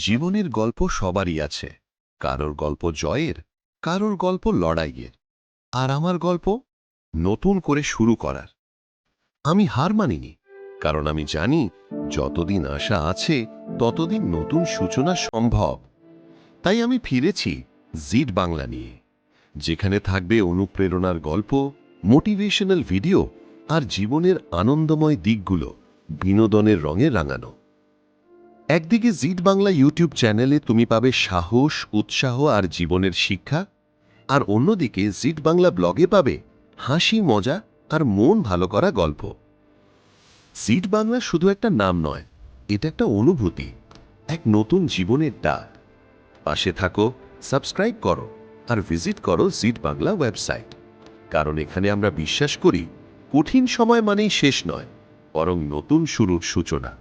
জীবনের গল্প সবারই আছে। কারোর গল্প জয়ের, কারোর গল্প লড়াইয়ের, আর আমার গল্প নতুন করে শুরু করার। আমি হার মানিনি, কারণ আমি জানি যতদিন আশা আছে ততদিন নতুন সূচনা সম্ভব। তাই আমি ফিরেছি জিট বাংলা নিয়ে, যেখানে থাকবে অনুপ্রেরণার গল্প, মোটিভেশনাল ভিডিও আর জীবনের আনন্দময় দিকগুলো বিনোদনের রঙে রাঙানো। একদিকে জিট বাংলা ইউটিউব চ্যানেলে তুমি পাবে সাহস, উৎসাহ আর জীবনের শিক্ষা, আর অন্যদিকে জিট বাংলা ব্লগে পাবে হাসি, মজা আর মন ভালো করা গল্প। জিট বাংলা শুধু একটা নাম নয়, এটা একটা অনুভূতি, এক নতুন জীবনের ডাক। পাশে থাকো, সাবস্ক্রাইব করো আর ভিজিট করো জিট বাংলা ওয়েবসাইট, কারণ এখানে আমরা বিশ্বাস করি কঠিন সময় মানেই শেষ নয়, বরং নতুন শুরুর সূচনা।